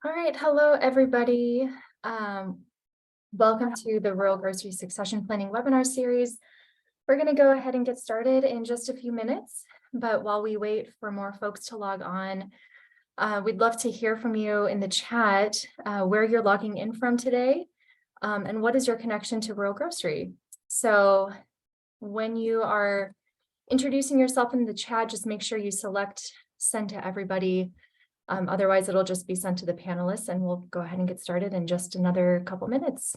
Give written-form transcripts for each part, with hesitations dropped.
All right, hello everybody. Um, Welcome to the Rural Grocery Succession Planning webinar series. We're going to go ahead and get started in just a few minutes, but while we wait for more folks to log on, we'd love to hear from you in the chat where you're logging in from today, and what is your connection to rural grocery. So when you are introducing yourself in the chat, just make sure you select send to everybody. Otherwise, it'll just be sent to the panelists, and we'll go ahead and get started in just another couple minutes.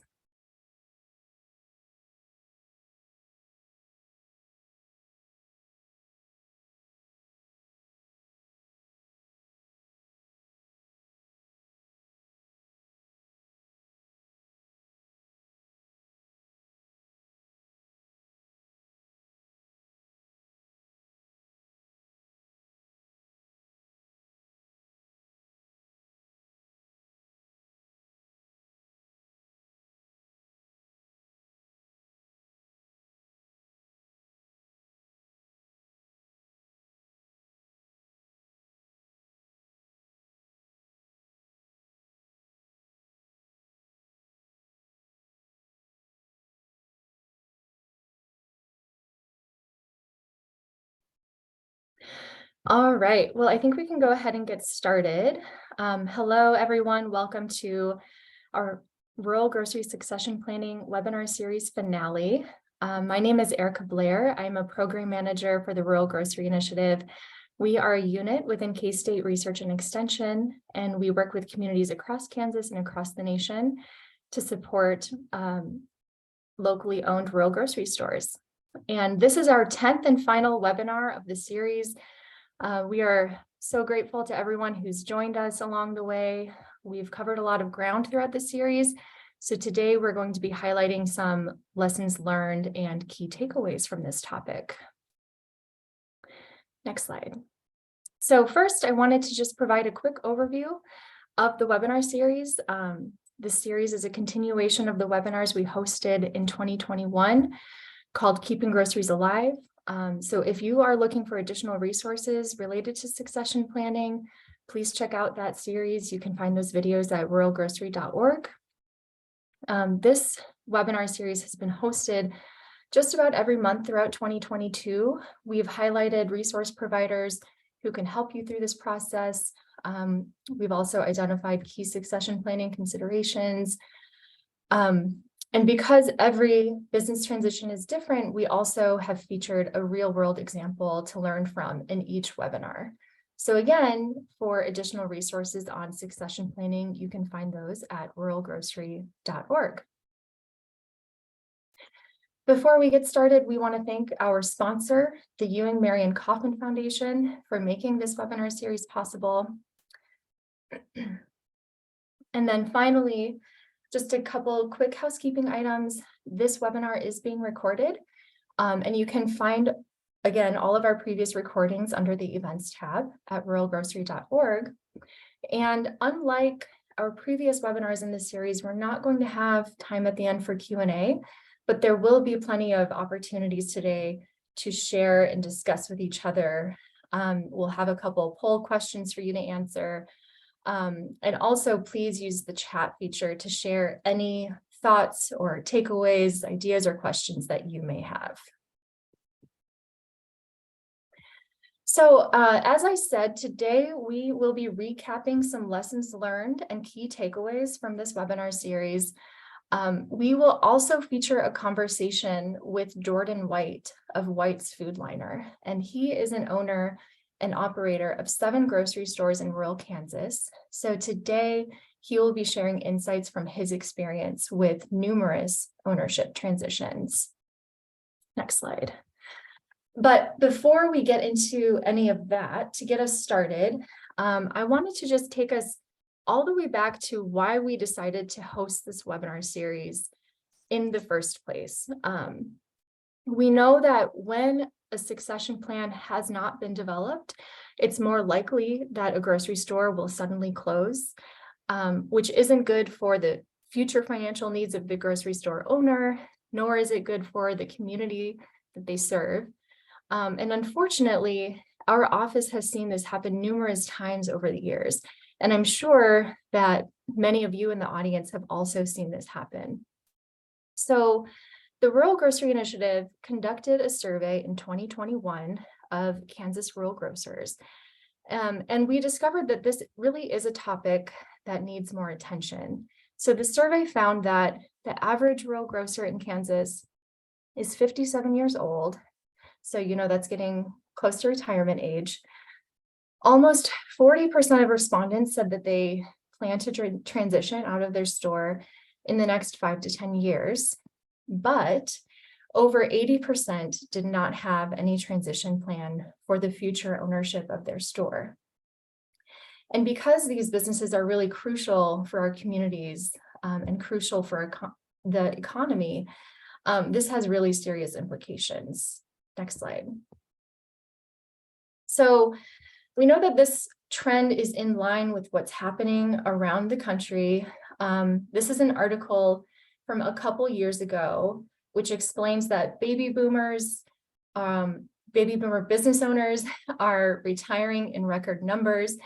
All right, well, I think we can go ahead and get started. Hello, everyone. Welcome to our Rural Grocery Succession Planning webinar series finale. My name is Erica Blair. I'm a program manager for the Rural Grocery Initiative. We are a unit within K-State Research and Extension, and we work with communities across Kansas and across the nation to support locally owned rural grocery stores. And this is our 10th and final webinar of the series. We are so grateful to everyone who's joined us along the way. We've covered a lot of ground throughout the series. So today we're going to be highlighting some lessons learned and key takeaways from this topic. Next slide. So first, I wanted to just provide a quick overview of the webinar series. This series is a continuation of the webinars we hosted in 2021 called Keeping Groceries Alive. So if you are looking for additional resources related to succession planning, please check out that series. You can find those videos at ruralgrocery.org. This webinar series has been hosted just about every month throughout 2022. We've highlighted resource providers who can help you through this process. We've also identified key succession planning considerations. And because every business transition is different, we also have featured a real-world example to learn from in each webinar. So again, for additional resources on succession planning, you can find those at ruralgrocery.org. Before we get started, we want to thank our sponsor, the Ewing Marion Kauffman Foundation, for making this webinar series possible. And then finally, just a couple quick housekeeping items. This webinar is being recorded, and you can find, again, all of our previous recordings under the events tab at ruralgrocery.org. And unlike our previous webinars in this series, we're not going to have time at the end for Q&A, but there will be plenty of opportunities today to share and discuss with each other. We'll have a couple poll questions for you to answer. And also please use the chat feature to share any thoughts or takeaways, ideas, or questions that you may have. So as I said, today we will be recapping some lessons learned and key takeaways from this webinar series. We will also feature a conversation with Jordan White of White's Foodliner, and he is an owner and operator of 7 grocery stores in rural Kansas. So today he will be sharing insights from his experience with numerous ownership transitions. Next slide. But before we get into any of that, to get us started, I wanted to just take us all the way back to why we decided to host this webinar series in the first place. We know that when a succession plan has not been developed, it's more likely that a grocery store will suddenly close, which isn't good for the future financial needs of the grocery store owner, nor is it good for the community that they serve. And unfortunately, our office has seen this happen numerous times over the years. And I'm sure that many of you in the audience have also seen this happen. So the Rural Grocery Initiative conducted a survey in 2021 of Kansas rural grocers. And we discovered that this really is a topic that needs more attention. So the survey found that the average rural grocer in Kansas is 57 years old. So, that's getting close to retirement age. Almost 40% of respondents said that they plan to transition out of their store in the next 5 to 10 years, but over 80% did not have any transition plan for the future ownership of their store. And because these businesses are really crucial for our communities and crucial for the economy, this has really serious implications. Next slide. So we know that this trend is in line with what's happening around the country. This is an article from a couple years ago, which explains that baby boomer business owners are retiring in record numbers.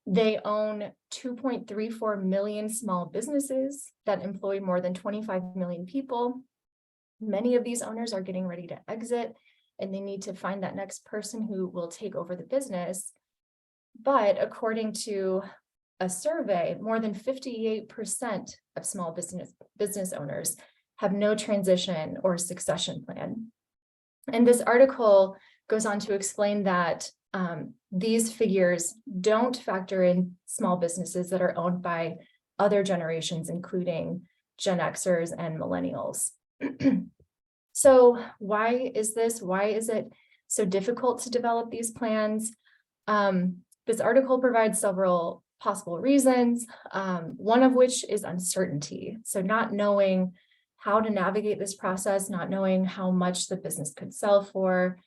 They own 2.34 million small businesses that employ more than 25 million people. Many of these owners are getting ready to exit, and they need to find that next person who will take over the business. But according to a survey, more than 58% of small business owners have no transition or succession plan. And this article goes on to explain that these figures don't factor in small businesses that are owned by other generations, including Gen Xers and millennials. So why is this? Why is it so difficult to develop these plans? This article provides several possible reasons, one of which is uncertainty. So not knowing how to navigate this process, not knowing how much the business could sell for,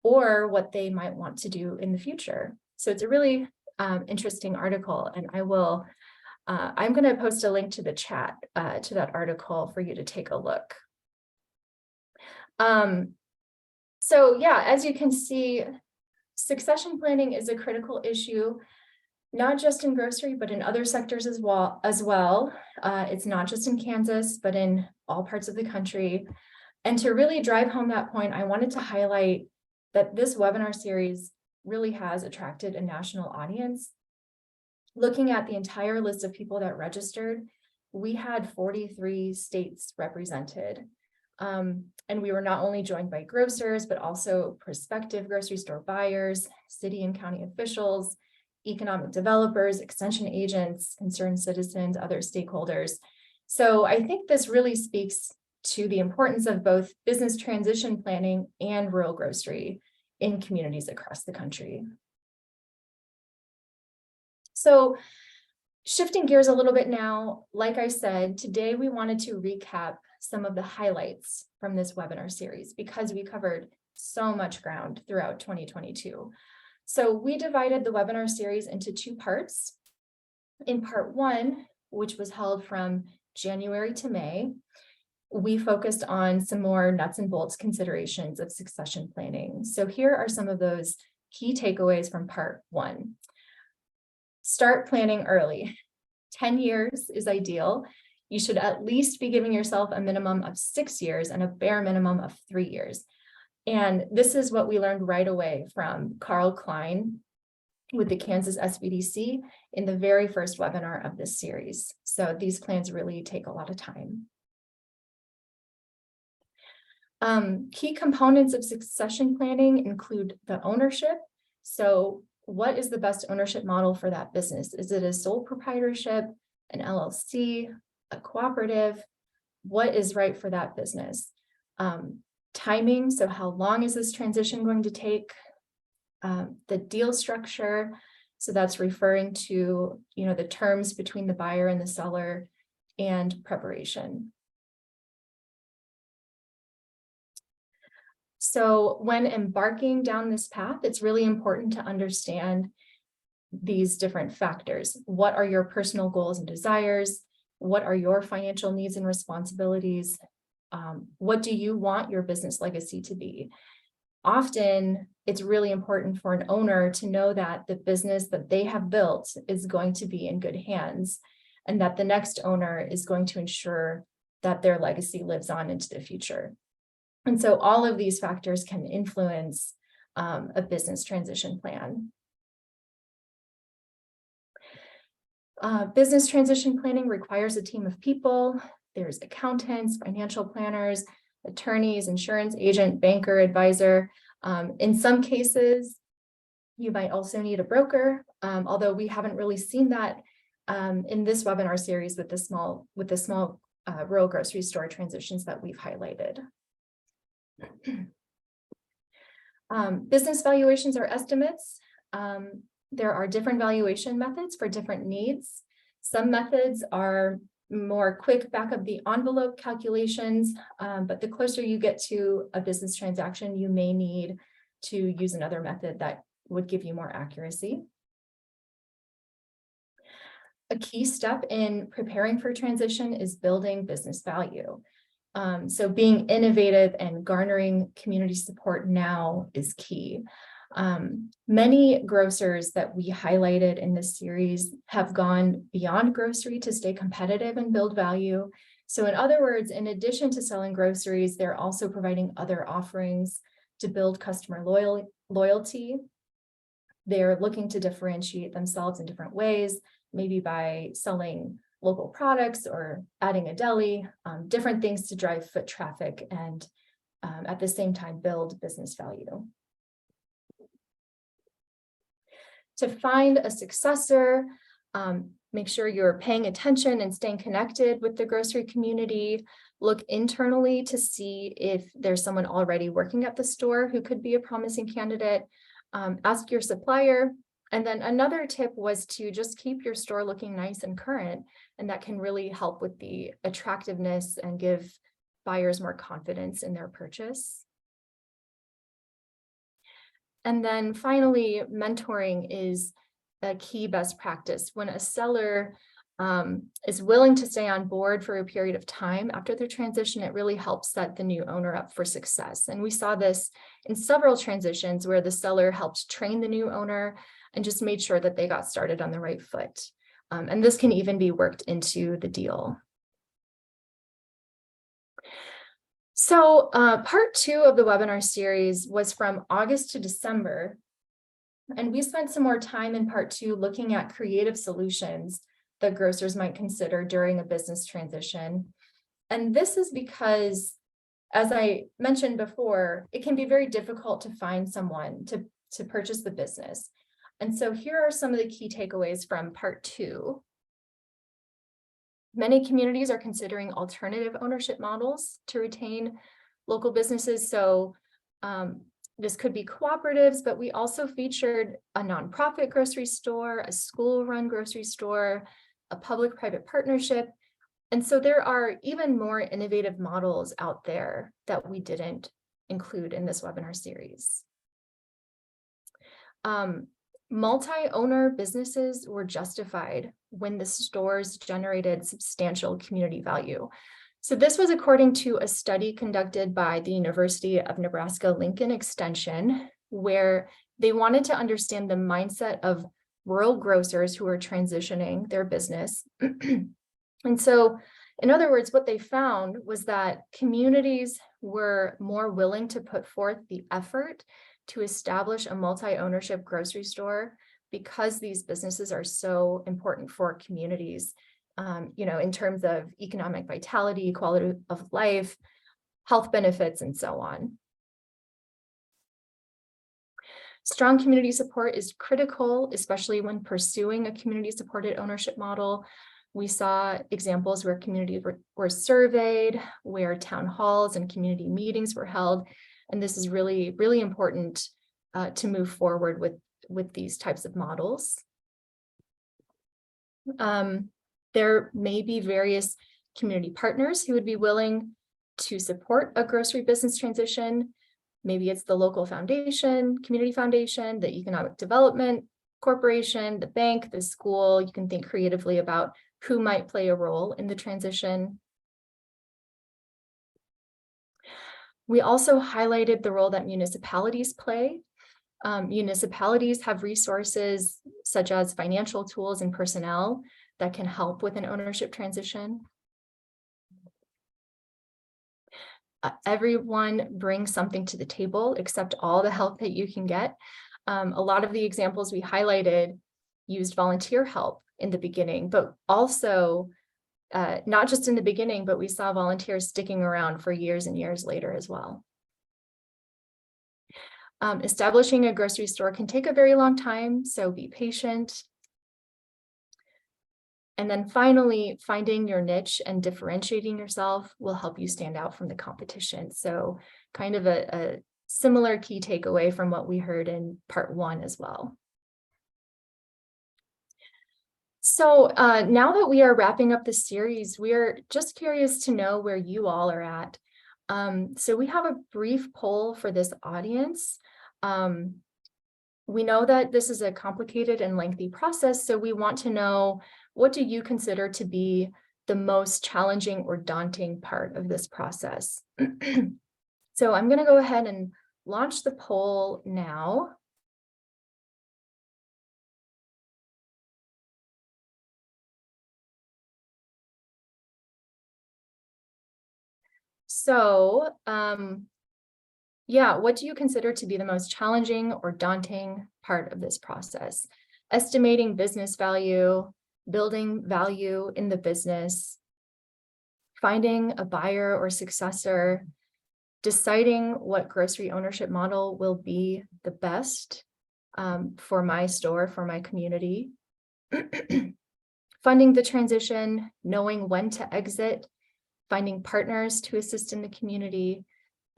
or what they might want to do in the future. So it's a really interesting article, and I'm going to post a link to the chat to that article for you to take a look. So yeah, as you can see, succession planning is a critical issue, not just in grocery, but in other sectors as well. It's not just in Kansas, but in all parts of the country. And to really drive home that point, I wanted to highlight that this webinar series really has attracted a national audience. Looking at the entire list of people that registered, we had 43 states represented. And we were not only joined by grocers, but also prospective grocery store buyers, city and county officials, economic developers, extension agents, concerned citizens, other stakeholders. So I think this really speaks to the importance of both business transition planning and rural grocery in communities across the country. So shifting gears a little bit now, like I said, today we wanted to recap some of the highlights from this webinar series because we covered so much ground throughout 2022. So we divided the webinar series into two parts. In part one, which was held from January to May, we focused on some more nuts and bolts considerations of succession planning. So here are some of those key takeaways from part one. Start planning early. 10 years is ideal. You should at least be giving yourself a minimum of 6 years and a bare minimum of 3 years. And this is what we learned right away from Carl Klein with the Kansas SBDC in the very first webinar of this series. So these plans really take a lot of time. Key components of succession planning include the ownership. So what is the best ownership model for that business? Is it a sole proprietorship, an LLC, a cooperative? What is right for that business? Timing, so how long is this transition going to take? The deal structure, so that's referring to the terms between the buyer and the seller, and preparation. So when embarking down this path, it's really important to understand these different factors. What are your personal goals and desires? What are your financial needs and responsibilities? What do you want your business legacy to be? often it's really important for an owner to know that the business that they have built is going to be in good hands, and that the next owner is going to ensure that their legacy lives on into the future. And so all of these factors can influence a business transition plan. Business transition planning requires a team of people. There's accountants, financial planners, attorneys, insurance agent, banker, advisor. In some cases, you might also need a broker, although we haven't really seen that in this webinar series with the small rural grocery store transitions that we've highlighted. Business valuations are estimates. There are different valuation methods for different needs. Some methods are more quick back of the envelope calculations, but the closer you get to a business transaction, you may need to use another method that would give you more accuracy. A key step in preparing for transition is building business value. So being innovative and garnering community support now is key. Many grocers that we highlighted in this series have gone beyond grocery to stay competitive and build value. So in other words, in addition to selling groceries, they're also providing other offerings to build customer loyalty. They're looking to differentiate themselves in different ways, maybe by selling local products or adding a deli, different things to drive foot traffic and at the same time build business value. To find a successor, make sure you're paying attention and staying connected with the grocery community. Look internally to see if there's someone already working at the store who could be a promising candidate. Ask your supplier. And then another tip was to just keep your store looking nice and current, and that can really help with the attractiveness and give buyers more confidence in their purchase. And then finally, mentoring is a key best practice. When a seller is willing to stay on board for a period of time after their transition, it really helps set the new owner up for success. And we saw this in several transitions where the seller helped train the new owner and just made sure that they got started on the right foot. And this can even be worked into the deal. So part 2 of the webinar series was from August to December. And we spent some more time in part 2 looking at creative solutions that grocers might consider during a business transition. And this is because, as I mentioned before, it can be very difficult to find someone to purchase the business. And so here are some of the key takeaways from part 2. Many communities are considering alternative ownership models to retain local businesses. So this could be cooperatives, but we also featured a nonprofit grocery store, a school-run grocery store, a public-private partnership. And so there are even more innovative models out there that we didn't include in this webinar series. Multi-owner businesses were justified when the stores generated substantial community value. So this was according to a study conducted by the University of Nebraska-Lincoln Extension, where they wanted to understand the mindset of rural grocers who are transitioning their business. And so, in other words, what they found was that communities were more willing to put forth the effort to establish a multi-ownership grocery store because these businesses are so important for communities, in terms of economic vitality, quality of life, health benefits, and so on. Strong community support is critical, especially when pursuing a community-supported ownership model. We saw examples where communities were surveyed, where town halls and community meetings were held. And this is really, really important to move forward with these types of models. There may be various community partners who would be willing to support a grocery business transition. Maybe it's the local foundation, community foundation, the economic development corporation, the bank, the school. You can think creatively about who might play a role in the transition. We also highlighted the role that municipalities play. Municipalities have resources such as financial tools and personnel that can help with an ownership transition. Everyone brings something to the table, accept all the help that you can get. A lot of the examples we highlighted used volunteer help in the beginning, but also not just in the beginning, but we saw volunteers sticking around for years and years later as well. Establishing a grocery store can take a very long time, so be patient. And then finally, finding your niche and differentiating yourself will help you stand out from the competition. So kind of a similar key takeaway from what we heard in part 1 as well. So now that we are wrapping up the series, we are just curious to know where you all are at. So we have a brief poll for this audience. We know that this is a complicated and lengthy process, so we want to know, what do you consider to be the most challenging or daunting part of this process? So I'm going to go ahead and launch the poll now. So, yeah, what do you consider to be the most challenging or daunting part of this process? Estimating business value, building value in the business, finding a buyer or successor, deciding what grocery ownership model will be the best for my store, for my community, funding the transition, knowing when to exit, finding partners to assist in the community,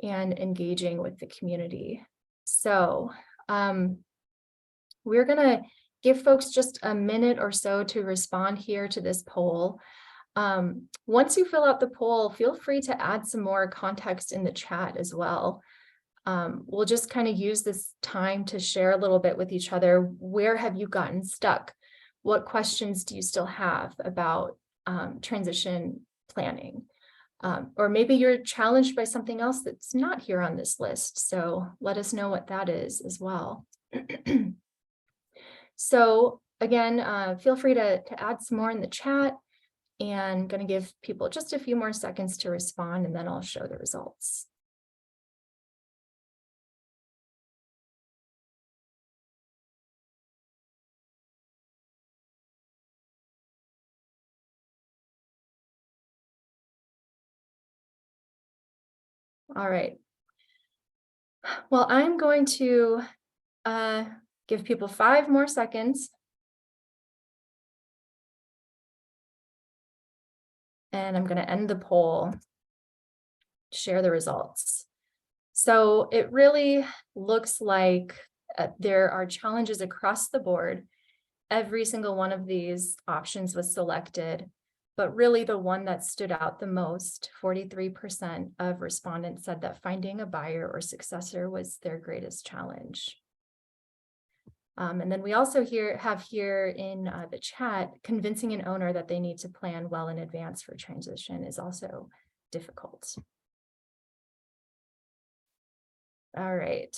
and engaging with the community. So we're going to give folks just a minute or so to respond here to this poll. Once you fill out the poll, feel free to add some more context in the chat as well. We'll just kind of use this time to share a little bit with each other. Where have you gotten stuck? What questions do you still have about transition planning? Or maybe you're challenged by something else that's not here on this list. So let us know what that is as well. So again, feel free to add some more in the chat, and going to give people just a few more seconds to respond, and then I'll show the results. All right. Well, I'm going to give people 5 more seconds. And I'm going to end the poll, share the results. So it really looks like there are challenges across the board. Every single one of these options was selected, but really the one that stood out the most, 43% of respondents said that finding a buyer or successor was their greatest challenge. And then we also have here in the chat, convincing an owner that they need to plan well in advance for transition is also difficult. All right.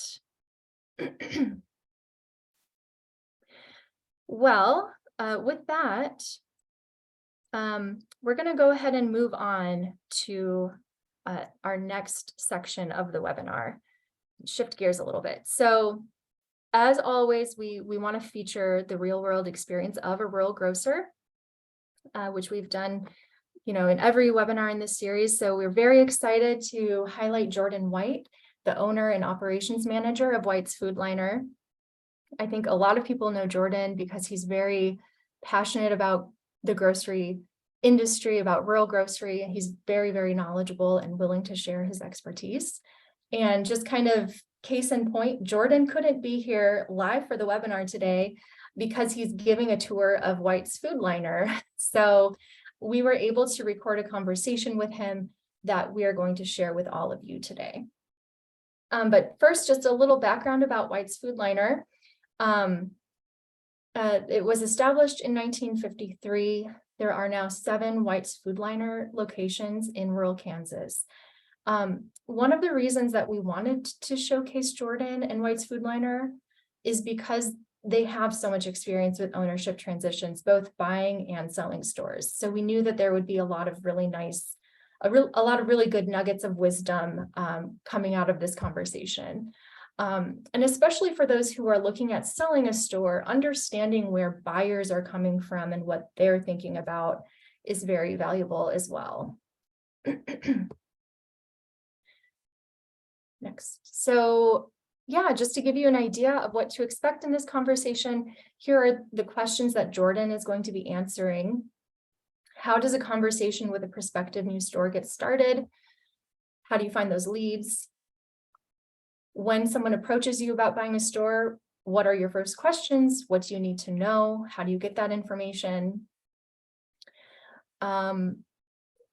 Well, with that, we're going to go ahead and move on to our next section of the webinar, shift gears a little bit. So as always, we want to feature the real world experience of a rural grocer, which we've done, in every webinar in this series. So we're very excited to highlight Jordan White, the owner and operations manager of White's Foodliner. I think a lot of people know Jordan because he's very passionate about the grocery industry, about rural grocery, and he's very, very knowledgeable and willing to share his expertise. And just kind of case in point, Jordan couldn't be here live for the webinar today because he's giving a tour of White's Foodliner. So we were able to record a conversation with him that we are going to share with all of you today. But first, just a little background about White's Foodliner. It was established in 1953. There are now 7 White's Foodliner locations in rural Kansas. One of the reasons that we wanted to showcase Jordan and White's Foodliner is because they have so much experience with ownership transitions, both buying and selling stores. So we knew that there would be a lot of really nice, a lot of really good nuggets of wisdom coming out of this conversation. And especially for those who are looking at selling a store, understanding where buyers are coming from and what they're thinking about is very valuable as well. Next. So yeah, just to give you an idea of what to expect in this conversation, here are the questions that Jordan is going to be answering. How does a conversation with a prospective new store get started? How do you find those leads? When someone approaches you about buying a store, what are your first questions? What do you need to know? How do you get that information?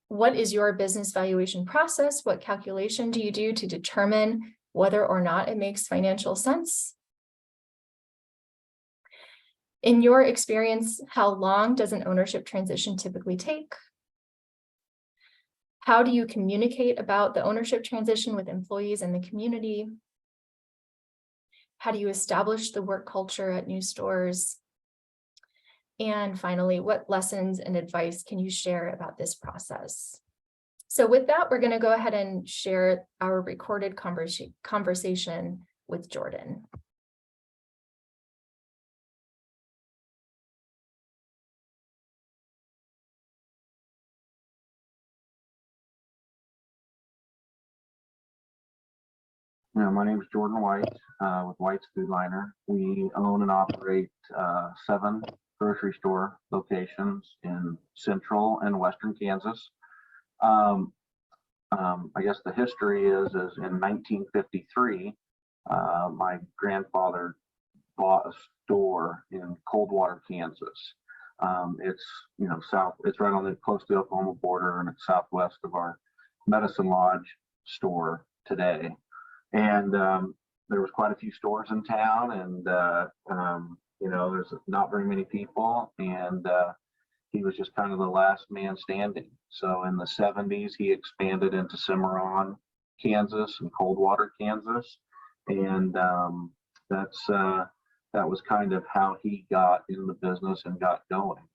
What is your business valuation process? What calculation do you do to determine whether or not it makes financial sense? In your experience, how long does an ownership transition typically take? How do you communicate about the ownership transition with employees and the community? How do you establish the work culture at new stores? And finally, what lessons and advice can you share about this process? So with that, we're going to go ahead and share our recorded conversation with Jordan. My name is Jordan White with White's Foodliner. We own and operate 7 grocery store locations in central and western Kansas. I guess the history is in 1953, my grandfather bought a store in Coldwater, Kansas. It's south. It's right on the close to the Oklahoma border, and it's southwest of our Medicine Lodge store today. And there was quite a few stores in town, and there's not very many people, and he was just kind of the last man standing. So in the 70s, he expanded into Cimarron, Kansas, and Coldwater, Kansas, and that was kind of how he got in the business and got going.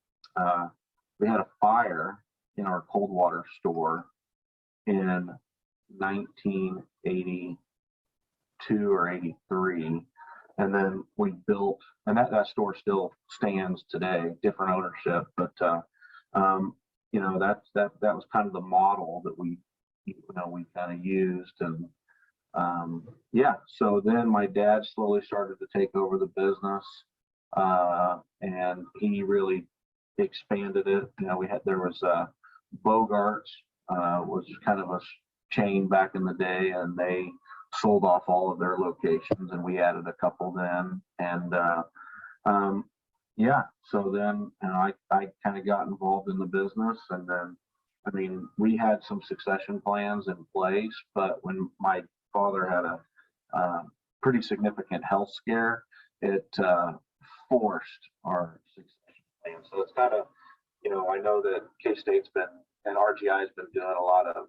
We had a fire in our Coldwater store in 1982 or 83, and then we built, and that store still stands today, different ownership, but that was kind of the model that we kind of used. And so then my dad slowly started to take over the business, and he really expanded it. There was Bogart's was kind of a chain back in the day, and they sold off all of their locations, and we added a couple then. And so then I kind of got involved in the business, and then we had some succession plans in place, but when my father had a pretty significant health scare, it forced our succession plan. So it's kind of, I know that K-State's been, and RGI has been doing a lot of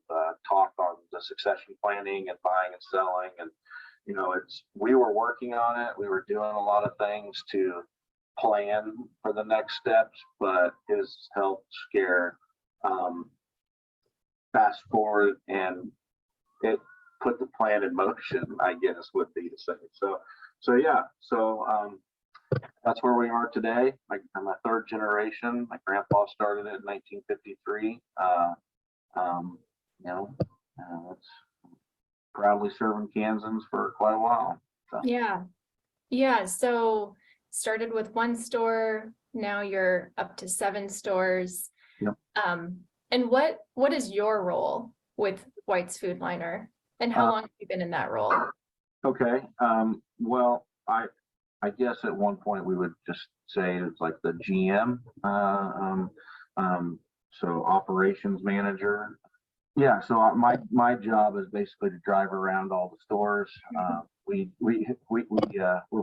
talk on the succession planning and buying and selling, and we were working on it. We were doing a lot of things to plan for the next steps, but his health scare fast forward, and it put the plan in motion, I guess would be to say. So that's where we are today. I'm a 3rd generation. My grandpa started it in 1953. It's proudly serving Kansans for quite a while. So. Yeah. So started with 1 store. Now you're up to 7 stores. Yep. And what is your role with White's Foodliner, and how long have you been in that role? Okay. Well, I guess at one point we would just say it's like the GM, so operations manager. Yeah, so my job is basically to drive around all the stores. We're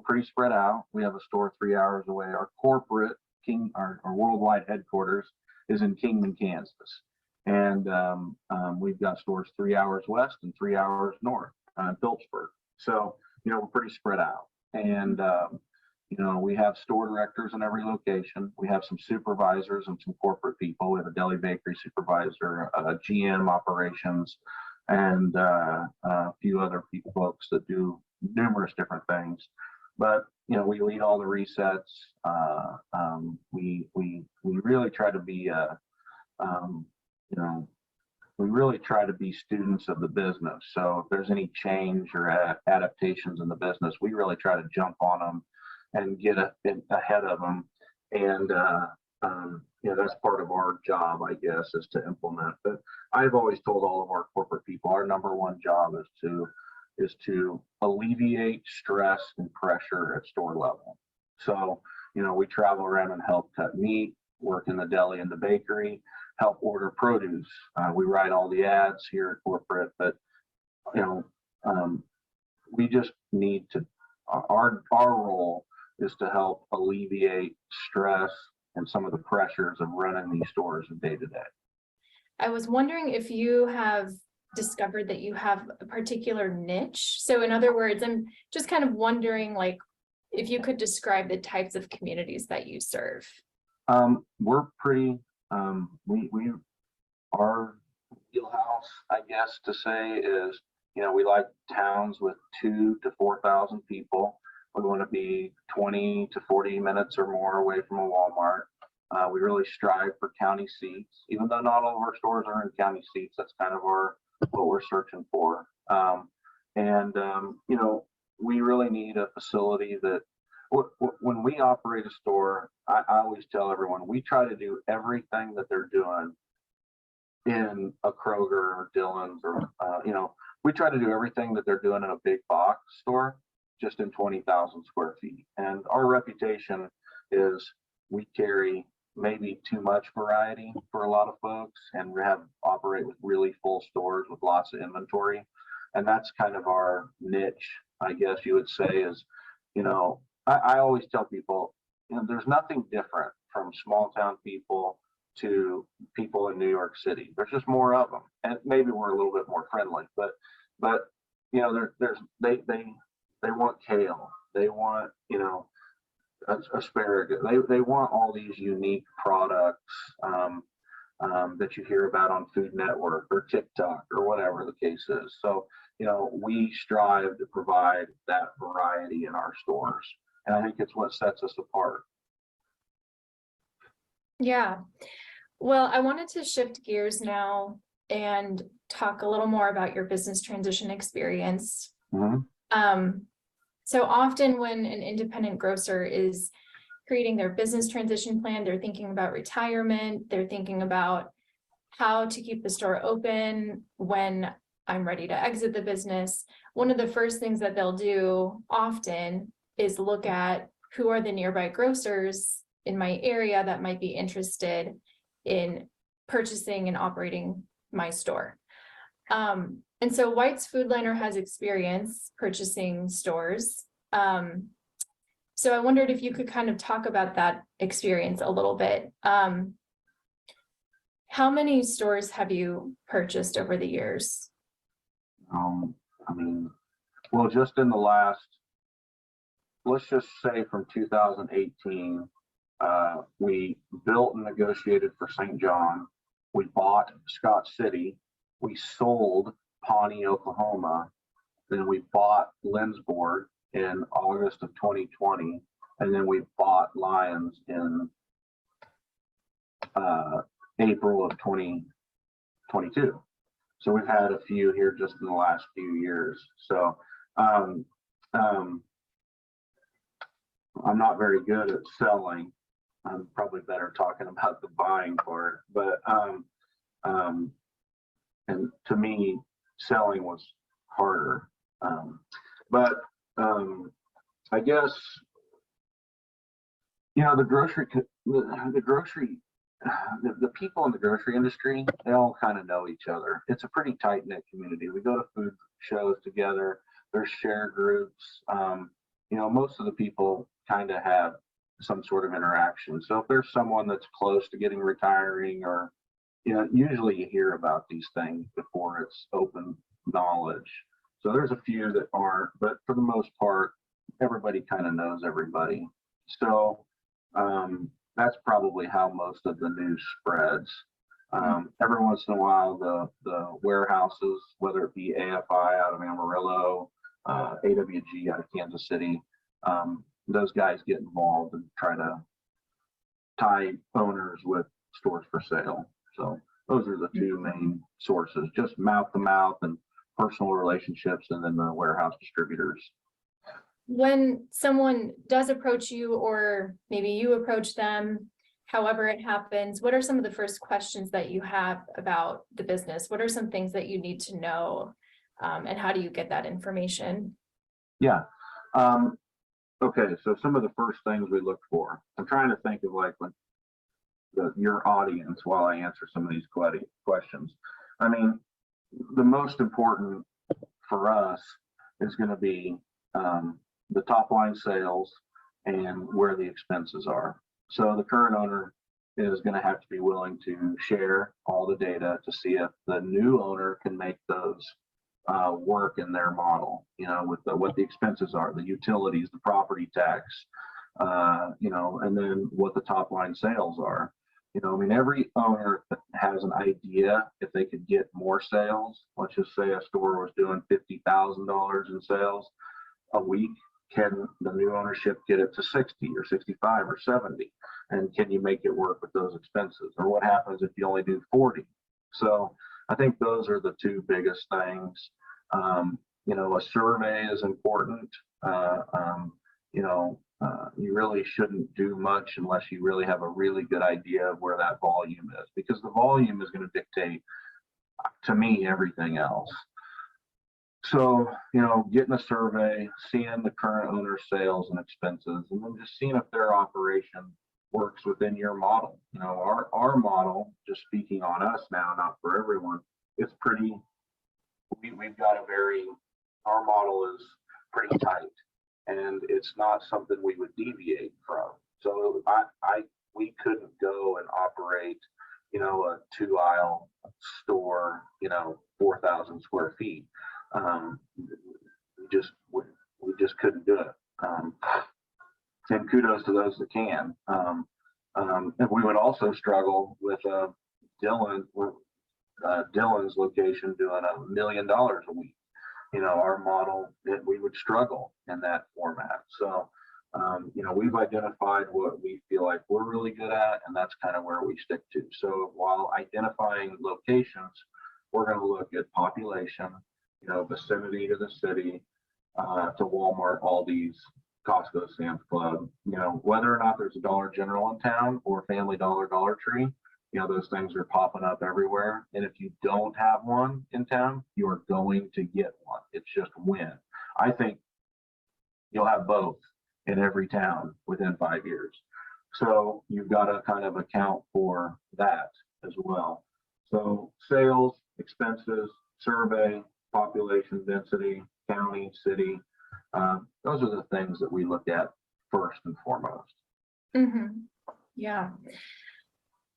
pretty spread out. We have a store 3 hours away. Our corporate our worldwide headquarters is in Kingman, Kansas. And we've got stores 3 hours west and 3 hours north in Phillipsburg. So, we're pretty spread out. And, we have store directors in every location. We have some supervisors and some corporate people. We have a deli bakery supervisor, GM operations, and a few other people, folks that do numerous different things. But we lead all the resets. We really try to be um, you know, we really try to be students of the business. So if there's any change or adaptations in the business, we really try to jump on them and get ahead of them. And that's part of our job, I guess, is to implement. But I've always told all of our corporate people, our number one job is to alleviate stress and pressure at store level. So, we travel around and help cut meat, work in the deli and the bakery, help order produce. We write all the ads here at corporate, but we just need to. Our role is to help alleviate stress and some of the pressures of running these stores day to day. I was wondering if you have discovered that you have a particular niche. So in other words, I'm just kind of wondering, like, if you could describe the types of communities that you serve. We're pretty, we our wheelhouse, I guess to say, is, we like towns with 2,000 to 4,000 people. We want to be 20 to 40 minutes or more away from a Walmart. We really strive for county seats, even though not all of our stores are in county seats. That's kind of what we're searching for. We really need a facility that, when we operate a store, I always tell everyone, we try to do everything that they're doing in a Kroger or Dillon's, or, we try to do everything that they're doing in a big box store, just in 20,000 square feet. And our reputation is we carry maybe too much variety for a lot of folks, and we operate with really full stores with lots of inventory. And that's kind of our niche, I guess you would say, is, I always tell people, there's nothing different from small town people to people in New York City. There's just more of them, and maybe we're a little bit more friendly. But they want kale, they want asparagus, they want all these unique products that you hear about on Food Network or TikTok or whatever the case is. So we strive to provide that variety in our stores, and I think it's what sets us apart. Yeah. Well, I wanted to shift gears now and talk a little more about your business transition experience. Mm-hmm. So often when an independent grocer is creating their business transition plan, they're thinking about retirement, they're thinking about how to keep the store open when I'm ready to exit the business. One of the first things that they'll do often is look at who are the nearby grocers in my area that might be interested in purchasing and operating my store. And so White's Foodliner has experience purchasing stores. So I wondered if you could kind of talk about that experience a little bit. How many stores have you purchased over the years? Just in the last, let's just say from 2018, we built and negotiated for St. John. We bought Scott City. We sold Pawnee, Oklahoma. Then we bought Lindsborg in August of 2020. And then we bought Lyons in April of 2022. So we've had a few here just in the last few years. So I'm not very good at selling. I'm probably better talking about the buying part, but and to me, selling was harder. I guess the people in the grocery industry, they all kind of know each other. It's a pretty tight knit community. We go to food shows together. There's share groups. Most of the people kind of have some sort of interaction. So if there's someone that's close to retiring or you know, usually you hear about these things before it's open knowledge. So there's a few that aren't, but for the most part, everybody kind of knows everybody. So that's probably how most of the news spreads. Every once in a while, the warehouses, whether it be AFI out of Amarillo, AWG out of Kansas City, those guys get involved and try to tie owners with stores for sale. So those are the two main sources, just mouth to mouth and personal relationships, and then the warehouse distributors. When someone does approach you, or maybe you approach them, however it happens, what are some of the first questions that you have about the business? What are some things that you need to know? And how do you get that information? Yeah. Okay. So some of the first things we look for, I'm trying to think of like when your audience while I answer some of these questions. I mean, the most important for us is going to be the top line sales and where the expenses are. So the current owner is going to have to be willing to share all the data to see if the new owner can make those work in their model, you know, with what the expenses are, the utilities, the property tax, you know, and then what the top line sales are. You know, I mean, every owner has an idea if they could get more sales. Let's just say a store was doing $50,000 in sales a week. Can the new ownership get it to 60 or 65 or 70? And can you make it work with those expenses? Or what happens if you only do 40? So I think those are the two biggest things. You know, a survey is important. You know, you really shouldn't do much unless you really have a really good idea of where that volume is, because the volume is going to dictate, to me, everything else. So, you know, getting a survey, seeing the current owner's sales and expenses, and then just seeing if their operation works within your model. You know, our model, just speaking on us now, not for everyone, it's pretty, we've got our model is pretty tight, and it's not something we would deviate from. So we couldn't go and operate, you know, a 2-aisle store, you know, 4,000 square feet. We just couldn't do it. And kudos to those that can. And we would also struggle with Dylan's location doing $1 million a week. You know, our model, we would struggle in that format. So, you know, we've identified what we feel like we're really good at, and that's kind of where we stick to. So while identifying locations, we're going to look at population, you know, vicinity to the city, to Walmart, Aldi's, Costco, Sam's Club, you know, whether or not there's a Dollar General in town or Family Dollar, Dollar Tree, you know, those things are popping up everywhere. And if you don't have one in town, you are going to get one. It's just when. I think you'll have both in every town within 5 years. So you've got to kind of account for that as well. So sales, expenses, survey, population density, county, city, those are the things that we look at first and foremost. Mm-hmm. Yeah.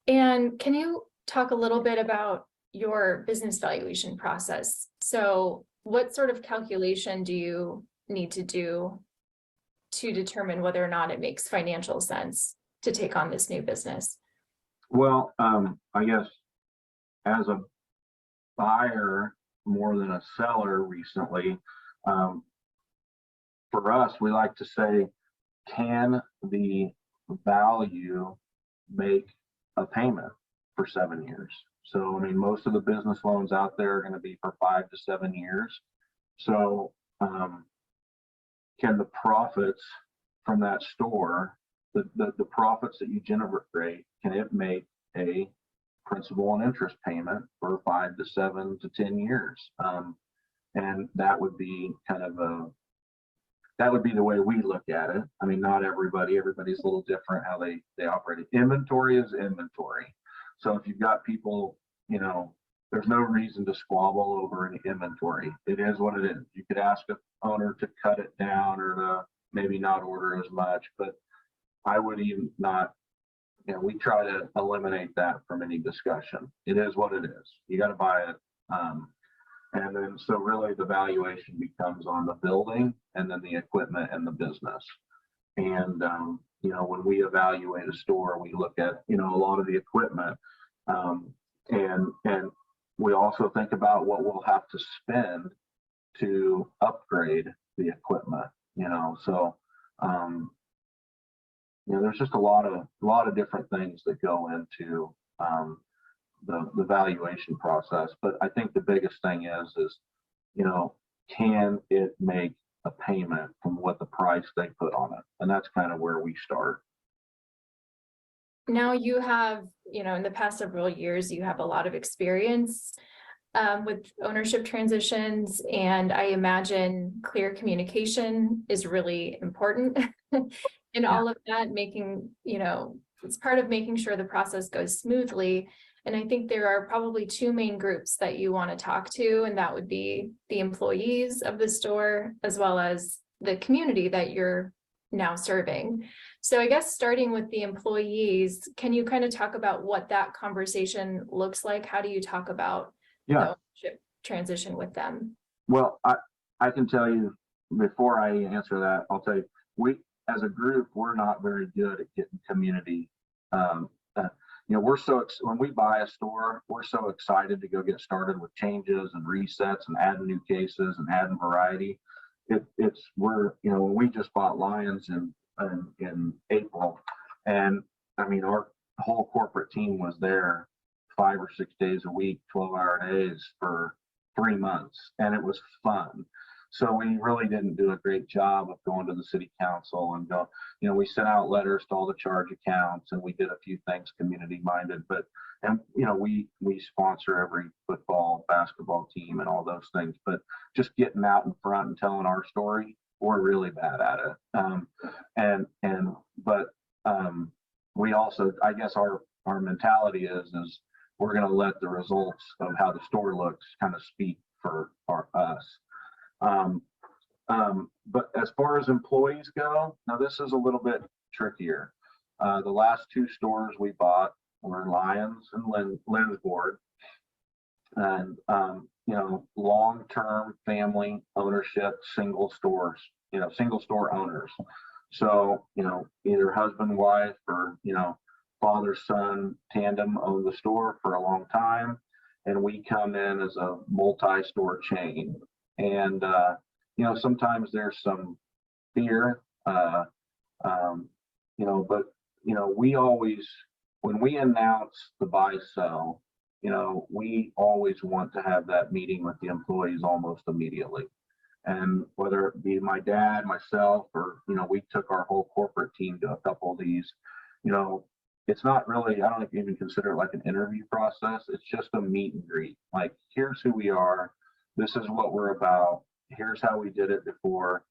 And can you talk a little bit about your business valuation process? So what sort of calculation do you need to do to determine whether or not it makes financial sense to take on this new business? Well, I guess as a buyer more than a seller recently, for us, we like to say, can the value make a payment for 7 years? So, I mean, most of the business loans out there are going to be for 5 to 7 years. So, can the profits from that store, the profits that you generate, can it make a principal and interest payment for 5 to 7 to 10 years? And that would be kind of that would be the way we look at it. I mean, not everybody's a little different how they operate it. Inventory is inventory. So if you've got people, you know, there's no reason to squabble over an inventory. It is what it is. You could ask an owner to cut it down or to maybe not order as much, but I would even not we try to eliminate that from any discussion. It is what it is. You got to buy it. And then, so really the valuation becomes on the building and then the equipment and the business. And, when we evaluate a store, we look at, a lot of the equipment. And we also think about what we'll have to spend to upgrade the equipment, so, there's just a lot of different things that go into, the valuation process. But I think the biggest thing is, can it make a payment from what the price they put on it? And that's kind of where we start. Now you have, in the past several years, you have a lot of experience with ownership transitions, and I imagine clear communication is really important in all of that, making, it's part of making sure the process goes smoothly. And I think there are probably two main groups that you want to talk to, and that would be the employees of the store as well as the community that you're now serving. So I guess starting with the employees, can you kind of talk about what that conversation looks like? How do you talk about the ownership transition with them? Well, I can tell you, before I answer that, I'll tell you, we as a group, we're not very good at getting community. When we buy a store, we're so excited to go get started with changes and resets and adding new cases and adding variety. When we just bought Lions in April, and I mean, our whole corporate team was there 5 or 6 days a week, 12-hour days for 3 months, and it was fun. So we really didn't do a great job of going to the city council and we sent out letters to all the charge accounts, and we did a few things community minded, we sponsor every football, basketball team and all those things, but just getting out in front and telling our story, we're really bad at it. We also, I guess our mentality is we're going to let the results of how the store looks kind of speak for us. But as far as employees go, now this is a little bit trickier. The last 2 stores we bought were Lions and Lindsborg, and long-term family ownership, single store owners. So either husband, wife, or father, son tandem owned the store for a long time, and we come in as a multi-store chain. And sometimes there's some fear, we always, when we announce the buy sell, we always want to have that meeting with the employees almost immediately. And whether it be my dad, myself, or we took our whole corporate team to a couple of these, it's not really, I don't even consider it like an interview process. It's just a meet and greet. Like, here's who we are. This is what we're about. Here's how we did it before.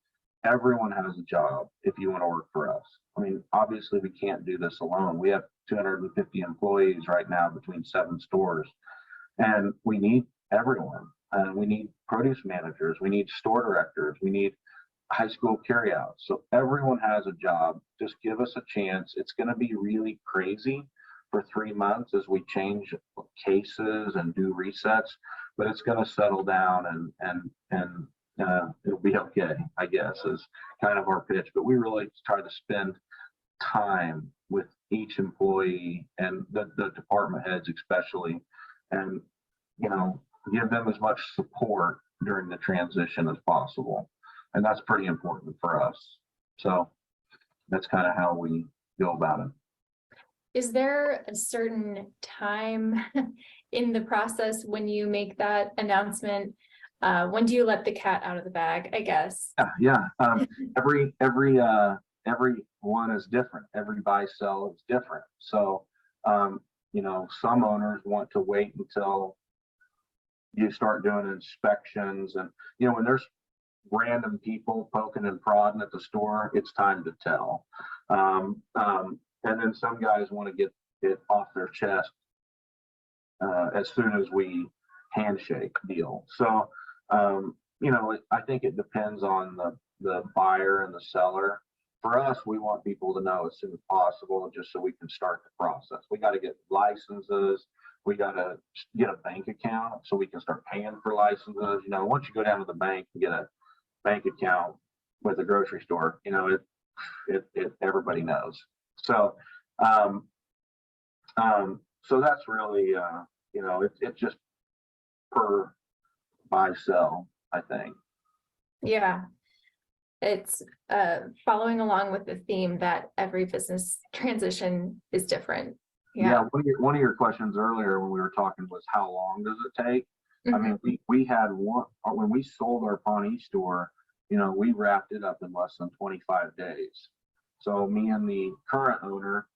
Everyone has a job if you want to work for us. I mean, obviously we can't do this alone. We have 250 employees right now between 7 stores, and we need everyone. We need produce managers. We need store directors. We need high school carryouts. So everyone has a job. Just give us a chance. It's going to be really crazy for 3 months as we change cases and do resets, but it's going to settle down and it'll be okay, I guess, is kind of our pitch. But we really try to spend time with each employee and the department heads especially, and give them as much support during the transition as possible. And that's pretty important for us. So that's kind of how we go about it. Is there a certain time in the process when you make that announcement? When do you let the cat out of the bag, I guess? Yeah. Every one is different. Every buy sell is different. So, some owners want to wait until you start doing inspections, and when there's random people poking and prodding at the store, it's time to tell. And then some guys want to get it off their chest as soon as we handshake deal. So, I think it depends on the buyer and the seller. for us, we want people to know as soon as possible, just so we can start the process. We got to get licenses. We got to get a bank account so we can start paying for licenses. Once you go down to the bank and get a bank account with a grocery store, it everybody knows. So, so that's really, it's just per buy sell, I think. Yeah. It's following along with the theme that every business transition is different. Yeah. One of your questions earlier when we were talking was how long does it take? I mean, we had one when we sold our Pawnee store, we wrapped it up in less than 25 days. So me and the current owner,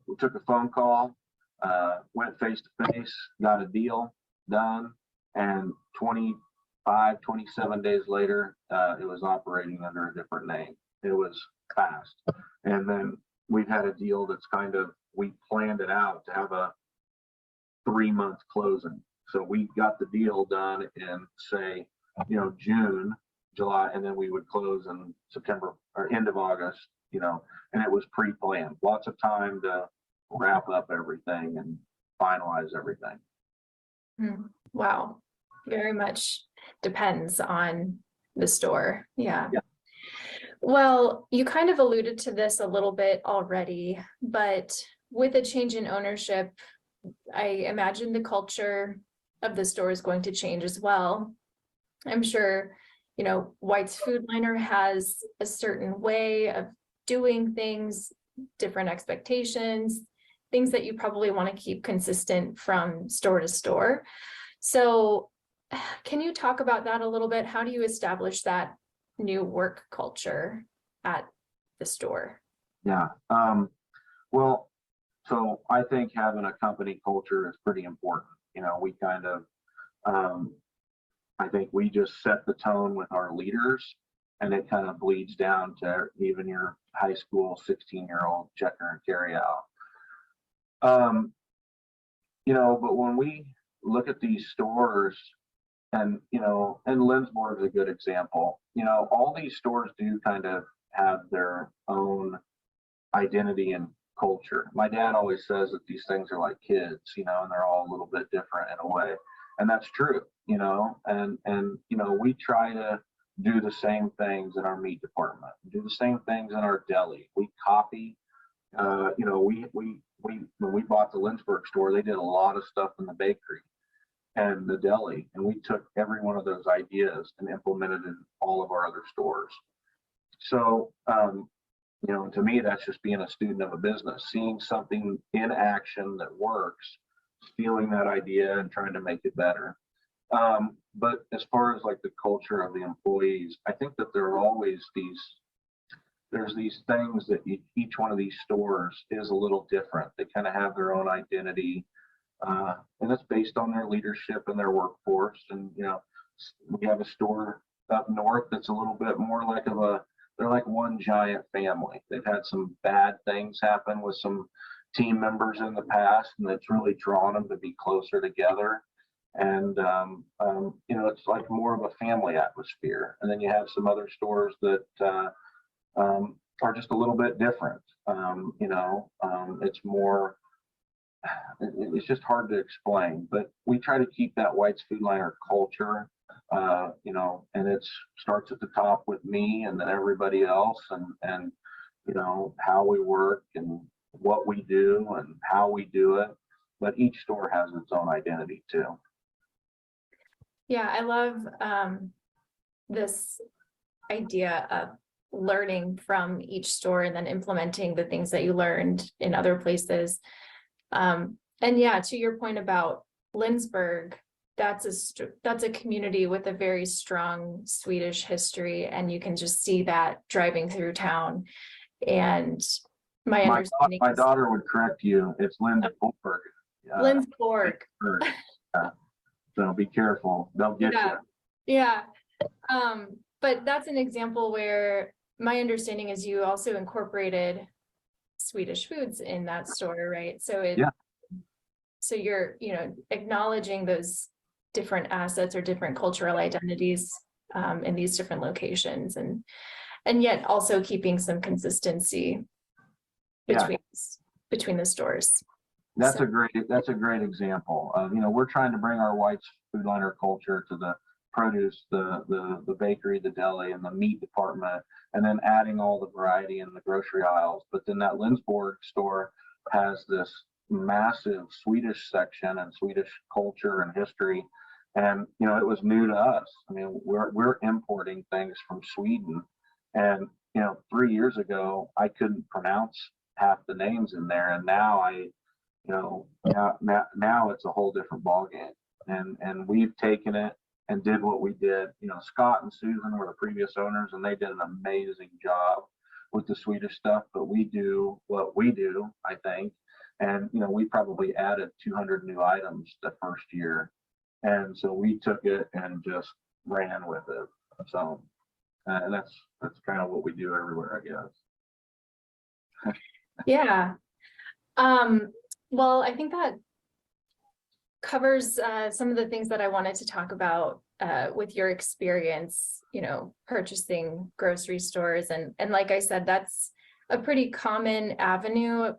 we took a phone call, went face to face, got a deal done, and 27 days later, it was operating under a different name. It was fast. And then we've had a deal that's we planned it out to have a 3-month closing. So we got the deal done in, say, June, July, and then we would close in September or end of August, and it was pre-planned. Lots of time to wrap up everything and finalize everything. Wow. Very much depends on the store. Yeah. Well, you kind of alluded to this a little bit already, but with a change in ownership, I imagine the culture of the store is going to change as well. I'm sure, White's Foodliner has a certain way of doing things, different expectations, things that you probably want to keep consistent from store to store. So can you talk about that a little bit? How do you establish that new work culture at the store? Yeah. Well, so I think having a company culture is pretty important. We kind of, I think we just set the tone with our leaders, and it kind of bleeds down to even your high school 16-year-old checker and carry out. But when we look at these stores, and Lindsborg is a good example. All these stores do kind of have their own identity and culture. My dad always says that these things are like kids, and they're all a little bit different in a way, and that's true. And we try to do the same things in our meat department, do the same things in our deli. We copy. When we bought the Lindsborg store, they did a lot of stuff in the bakery and the deli, and we took every one of those ideas and implemented it in all of our other stores. So, to me, that's just being a student of a business, seeing something in action that works, stealing that idea and trying to make it better. But as far as like the culture of the employees, I think that there are always there's these things that each one of these stores is a little different. They kind of have their own identity. And it's based on their leadership and their workforce. And, we have a store up north that's a little bit more like they're like one giant family. They've had some bad things happen with some team members in the past, and it's really drawn them to be closer together. And, it's like more of a family atmosphere. And then you have some other stores that are just a little bit different. It's more, it's just hard to explain, but we try to keep that White's Foodliner culture, and it starts at the top with me and then everybody else, and how we work and what we do and how we do it. But each store has its own identity too. Yeah, I love this idea of learning from each store and then implementing the things that you learned in other places. And yeah, to your point about Lindsborg, that's a community with a very strong Swedish history, and you can just see that driving through town. And my understanding my daughter would correct you. It's Lindsborg. Lindsborg. So be careful. They'll get you. Yeah. But that's an example where my understanding is you also incorporated Swedish foods in that store, right? So so you're, acknowledging those different assets or different cultural identities in these different locations. And and yet also keeping some consistency Yeah, between the stores. that's So, a great example. We're trying to bring our White's Foodliner culture to the produce, the bakery, the deli, and the meat department, and then adding all the variety in the grocery aisles. But then that Lindsborg store has this massive Swedish section and Swedish culture and history. And it was new to us. I mean, we're importing things from Sweden, and 3 years ago I couldn't pronounce half the names in there, and now now it's a whole different ballgame. And we've taken it and did what we did. Scott and Susan were the previous owners, and they did an amazing job with the Swedish stuff. But we do what we do, I think. And we probably added 200 new items the first year, and so we took it and just ran with it. So, and that's kind of what we do everywhere, I guess. yeah. Well, I think that covers some of the things that I wanted to talk about with your experience, purchasing grocery stores. And like I said, that's a pretty common avenue,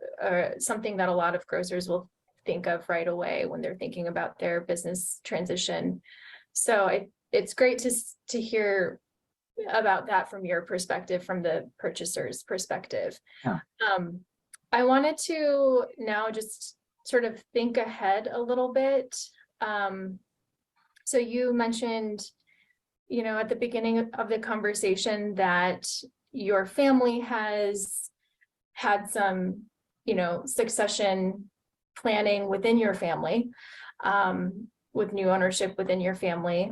something that a lot of grocers will think of right away when they're thinking about their business transition. So it's great to hear about that from your perspective, from the purchaser's perspective. Yeah. I wanted to now just sort of think ahead a little bit. So you mentioned, at the beginning of the conversation that your family has had some, succession planning within your family, with new ownership within your family.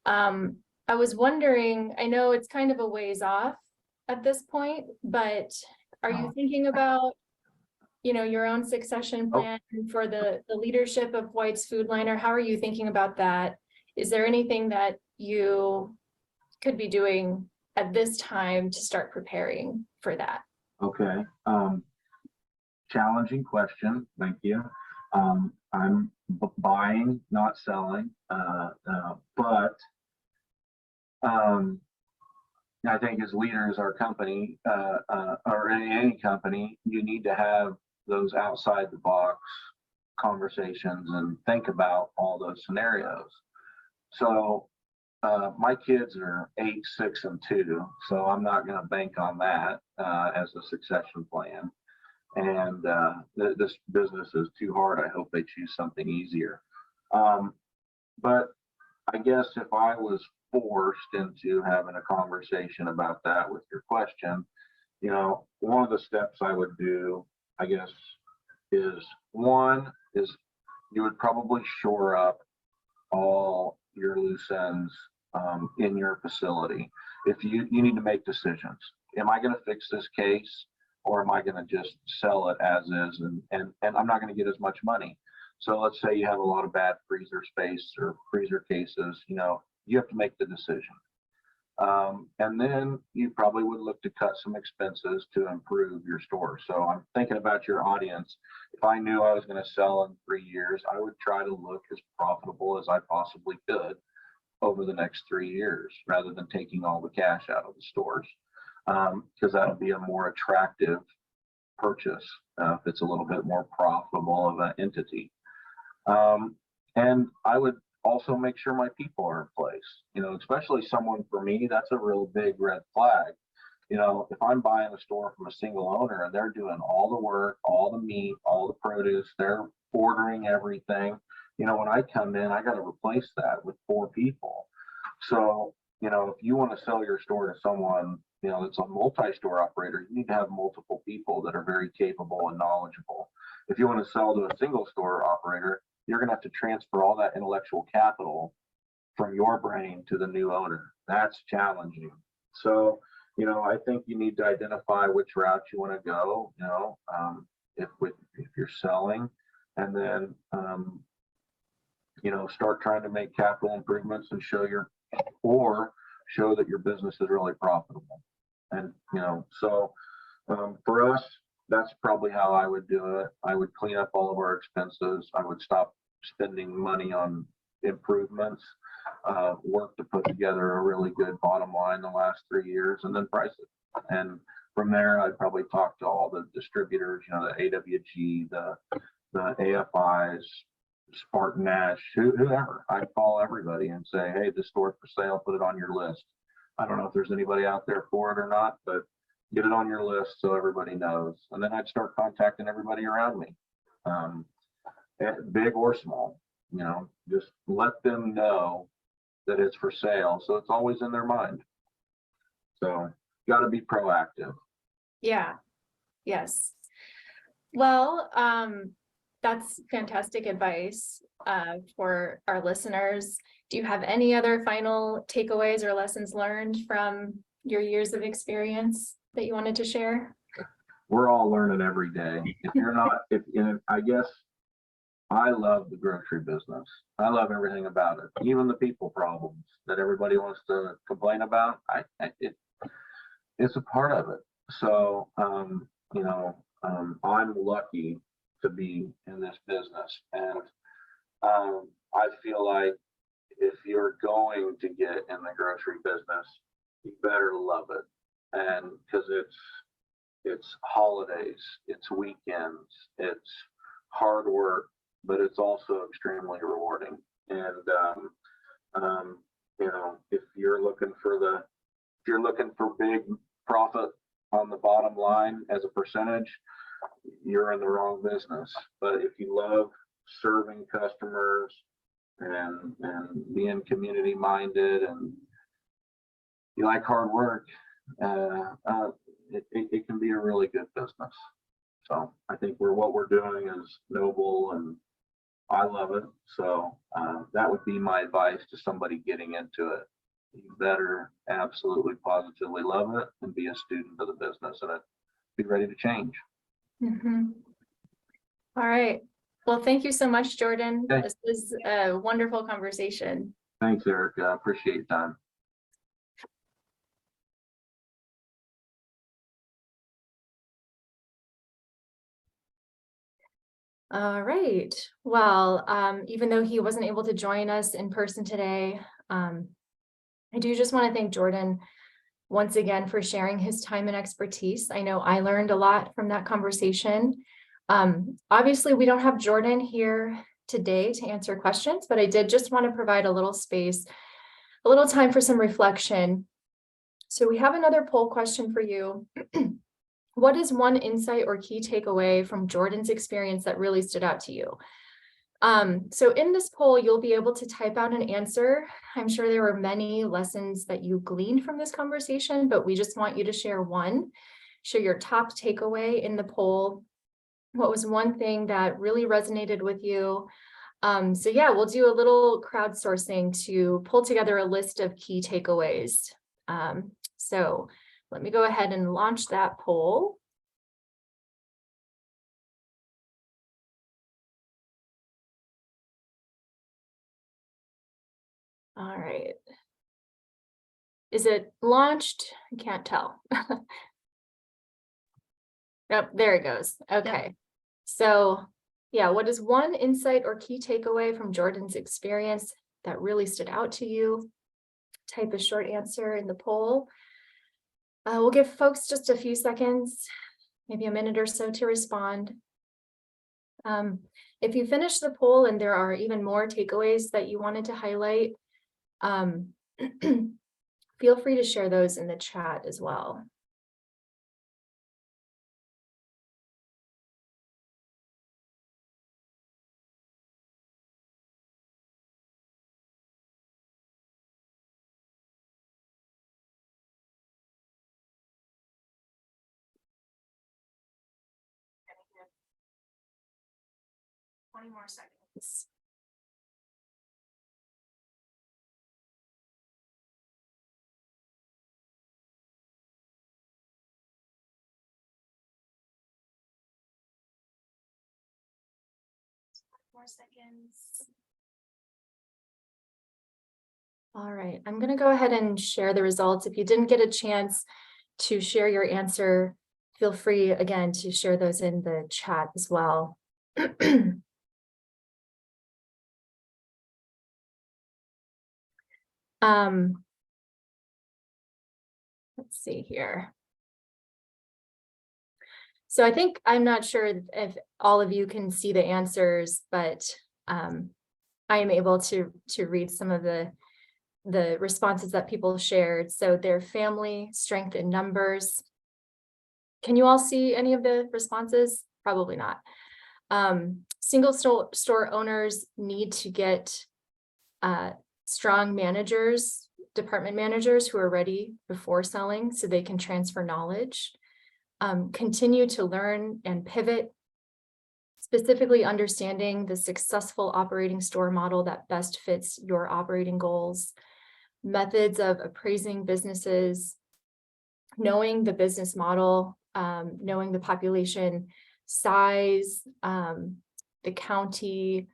I was wondering, I know it's kind of a ways off at this point, but are you thinking about your own succession plan for the leadership of White's Foodliner? How are you thinking about that? Is there anything that you could be doing at this time to start preparing for that? Okay. Challenging question. Thank you. I'm buying, not selling, but I think as leaders, our company, or any company, you need to have those outside the box conversations and think about all those scenarios. So my kids are 8, 6, and 2, so I'm not going to bank on that as a succession plan. And this business is too hard. I hope they choose something easier. But I guess if I was forced into having a conversation about that with your question, one of the steps I would do, I guess, is you would probably shore up all your loose ends in your facility. If you need to make decisions, am I going to fix this case, or am I going to just sell it as is, and I'm not going to get as much money? So let's say you have a lot of bad freezer space or freezer cases, you have to make the decision. And then you probably would look to cut some expenses to improve your store. So I'm thinking about your audience. If I knew I was going to sell in 3 years, I would try to look as profitable as I possibly could over the next 3 years, rather than taking all the cash out of the stores, because that'll be a more attractive purchase if it's a little bit more profitable of an entity. And I would also make sure my people are in place, especially someone, for me, that's a real big red flag. If I'm buying a store from a single owner and they're doing all the work, all the meat, all the produce, they're ordering everything, when I come in, I got to replace that with 4 people. So, if you want to sell your store to someone, that's a multi-store operator, you need to have multiple people that are very capable and knowledgeable. If you want to sell to a single store operator, you're going to have to transfer all that intellectual capital from your brain to the new owner. That's challenging. So, I think you need to identify which route you want to go, if you're selling, and then, start trying to make capital improvements and show that your business is really profitable. And, so for us, that's probably how I would do it. I would clean up all of our expenses. I would stop spending money on, improvements, work to put together a really good bottom line the last 3 years, and then price it. And from there, I'd probably talk to all the distributors, you know, the AWG, the AFIs, Spartan Nash, whoever. I'd call everybody and say, hey, this store's for sale, put it on your list. I don't know if there's anybody out there for it or not, but get it on your list so everybody knows. And then I'd start contacting everybody around me, big or small, you know, just let them know that it's for sale. So it's always in their mind. So got to be proactive. Yeah. Yes. Well, that's fantastic advice for our listeners. Do you have any other final takeaways or lessons learned from your years of experience that you wanted to share? We're all learning every day. If you're not, I guess I love the grocery business. I love everything about it, even the people problems that everybody wants to complain about. It's a part of it. So, you know, I'm lucky to be in this business, and I feel like if you're going to get in the grocery business, you better love it, and because it's holidays, it's weekends, it's hard work, but it's also extremely rewarding. And you know, if you're looking for big profit on the bottom line as a percentage, you're in the wrong business. But if you love serving customers and being community minded, and you like hard work, it can be a really good business. So I think what we're doing is noble, and I love it. So that would be my advice to somebody getting into it. You better absolutely positively love it and be a student of the business, and be ready to change. Mm-hmm. All right. Well, thank you so much, Jordan. Okay. This was a wonderful conversation. Thanks, Erica. I appreciate your time. All right. Well, even though he wasn't able to join us in person today, I do just want to thank Jordan once again for sharing his time and expertise. I know I learned a lot from that conversation. Obviously, we don't have Jordan here today to answer questions, but I did just want to provide a little space, a little time for some reflection. So we have another poll question for you. What is one insight or key takeaway from Jordan's experience that really stood out to you? So in this poll, you'll be able to type out an answer. I'm sure there were many lessons that you gleaned from this conversation, but we just want you to share one. Share your top takeaway in the poll. What was one thing that really resonated with you? So yeah, we'll do a little crowdsourcing to pull together a list of key takeaways. So let me go ahead and launch that poll. All right. Is it launched? I can't tell. Yep, there it goes. Okay. Yep. So yeah, what is one insight or key takeaway from Jordan's experience that really stood out to you? Type a short answer in the poll. We'll give folks just a few seconds, maybe a minute or so to respond. If you finish the poll and there are even more takeaways that you wanted to highlight, feel free to share those in the chat as well. More seconds. More seconds. All right, I'm going to go ahead and share the results. If you didn't get a chance to share your answer, feel free again to share those in the chat as well. Let's see here. So I think, I'm not sure if all of you can see the answers, but I am able to read some of the responses that people shared. So their family, strength in numbers. Can you all see any of the responses? Probably not. Single store owners need to get strong managers, department managers who are ready before selling so they can transfer knowledge. Continue to learn and pivot, specifically understanding the successful operating store model that best fits your operating goals, methods of appraising businesses, knowing the business model, knowing the population size, the county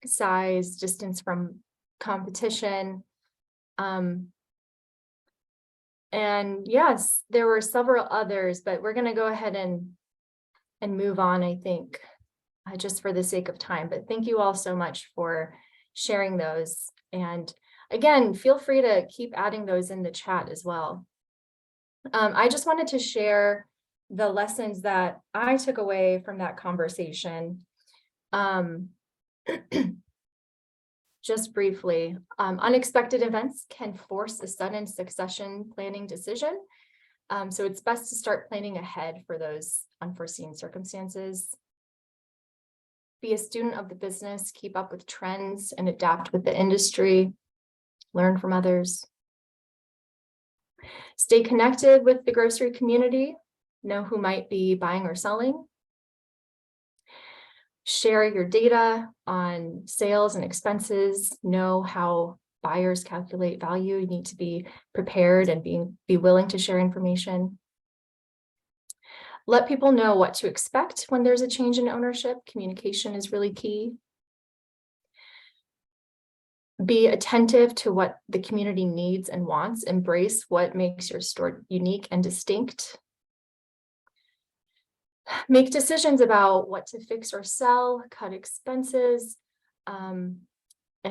size, distance from competition. And yes, there were several others, but we're going to go ahead and move on, I think, just for the sake of time. But thank you all so much for sharing those. And again, feel free to keep adding those in the chat as well. I just wanted to share the lessons that I took away from that conversation. Just briefly, unexpected events can force a sudden succession planning decision. So it's best to start planning ahead for those unforeseen circumstances. Be a student of the business, keep up with trends and adapt with the industry, learn from others. Stay connected with the grocery community, know who might be buying or selling. Share your data on sales and expenses, know how buyers calculate value. You need to be prepared and be willing to share information. Let people know what to expect when there's a change in ownership. Communication is really key. Be attentive to what the community needs and wants. Embrace what makes your store unique and distinct. Make decisions about what to fix or sell, cut expenses, and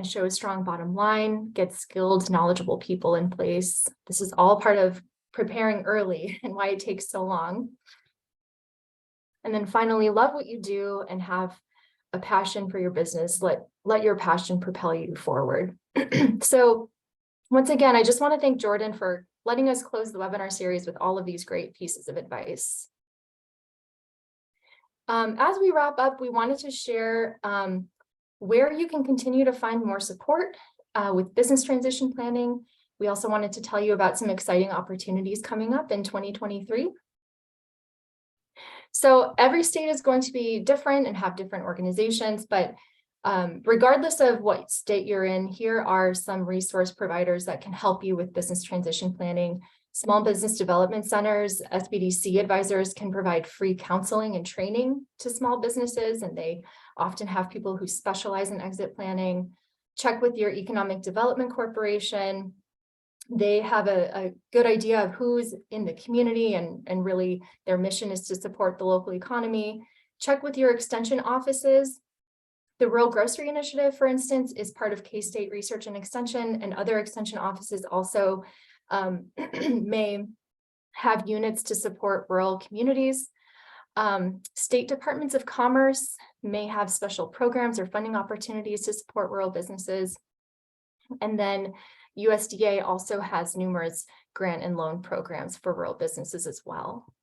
show a strong bottom line. Get skilled, knowledgeable people in place. This is all part of preparing early and why it takes so long. And then finally, love what you do and have a passion for your business. Let your passion propel you forward. So once again, I just want to thank Jordan for letting us close the webinar series with all of these great pieces of advice. As we wrap up, we wanted to share where you can continue to find more support with business transition planning. We also wanted to tell you about some exciting opportunities coming up in 2023. So every state is going to be different and have different organizations, but regardless of what state you're in, here are some resource providers that can help you with business transition planning. Small business development centers, SBDC advisors can provide free counseling and training to small businesses, and they often have people who specialize in exit planning. Check with your economic development corporation. They have a good idea of who's in the community, and really their mission is to support the local economy. Check with your extension offices. The Rural Grocery Initiative, for instance, is part of K-State Research and Extension, and other extension offices also may have units to support rural communities. State departments of commerce may have special programs or funding opportunities to support rural businesses. And then USDA also has numerous grant and loan programs for rural businesses as well.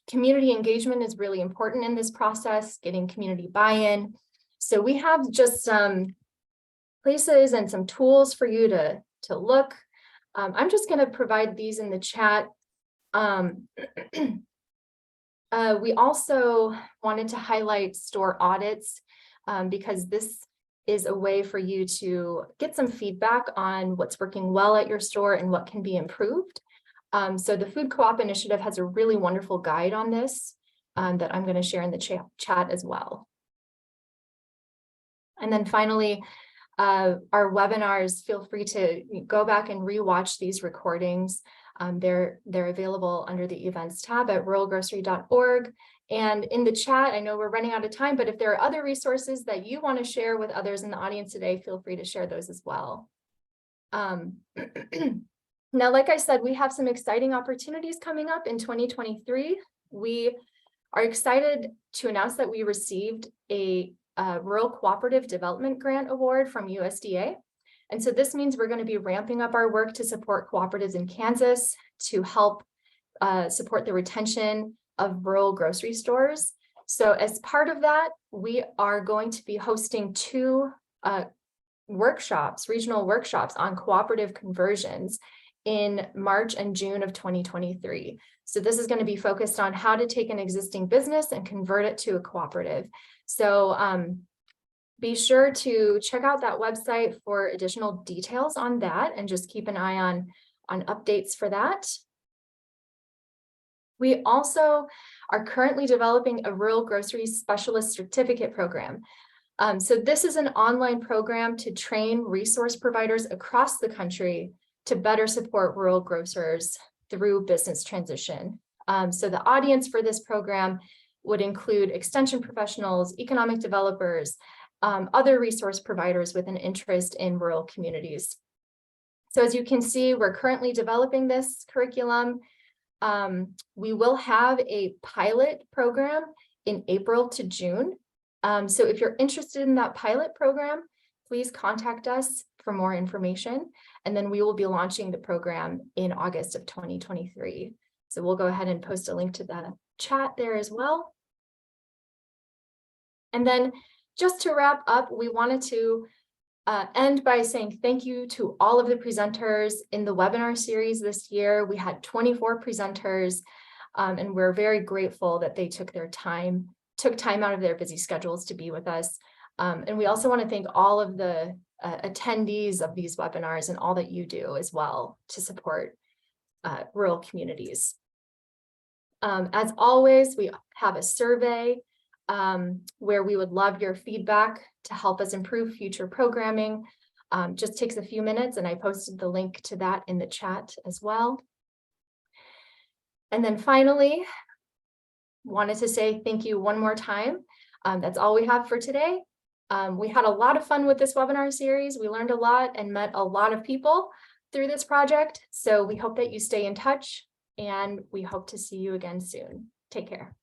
Community engagement is really important in this process, getting community buy-in. So we have just some places and some tools for you to look. I'm just going to provide these in the chat. We also wanted to highlight store audits because this is a way for you to get some feedback on what's working well at your store and what can be improved. So the Food Co-op Initiative has a really wonderful guide on this that I'm going to share in the chat as well. And then finally, our webinars, feel free to go back and rewatch these recordings. They're available under the events tab at ruralgrocery.org, And in the chat, I know we're running out of time, but if there are other resources that you want to share with others in the audience today, feel free to share those as well. Now, like I said, we have some exciting opportunities coming up in 2023. We are excited to announce that we received a Rural Cooperative Development Grant Award from USDA. And so this means we're going to be ramping up our work to support cooperatives in Kansas to help support the retention of rural grocery stores. So as part of that, we are going to be hosting 2 workshops, regional workshops on cooperative conversions in March and June of 2023. So this is going to be focused on how to take an existing business and convert it to a cooperative. So be sure to check out that website for additional details on that, and just keep an eye on updates for that. We also are currently developing a rural grocery specialist certificate program. So this is an online program to train resource providers across the country to better support rural grocers through business transition. So the audience for this program would include extension professionals, economic developers, other resource providers with an interest in rural communities. So as you can see, we're currently developing this curriculum. We will have a pilot program in April to June. So if you're interested in that pilot program, please contact us for more information. And then we will be launching the program in August of 2023. So we'll go ahead and post a link to the chat there as well. And then just to wrap up, we wanted to end by saying thank you to all of the presenters in the webinar series this year. We had 24 presenters, and we're very grateful that they took time out of their busy schedules to be with us. And we also want to thank all of the attendees of these webinars and all that you do as well to support rural communities. As always, we have a survey where we would love your feedback to help us improve future programming. Just takes a few minutes, and I posted the link to that in the chat as well. And then finally, wanted to say thank you one more time. That's all we have for today. We had a lot of fun with this webinar series. We learned a lot and met a lot of people through this project. So we hope that you stay in touch, and we hope to see you again soon. Take care.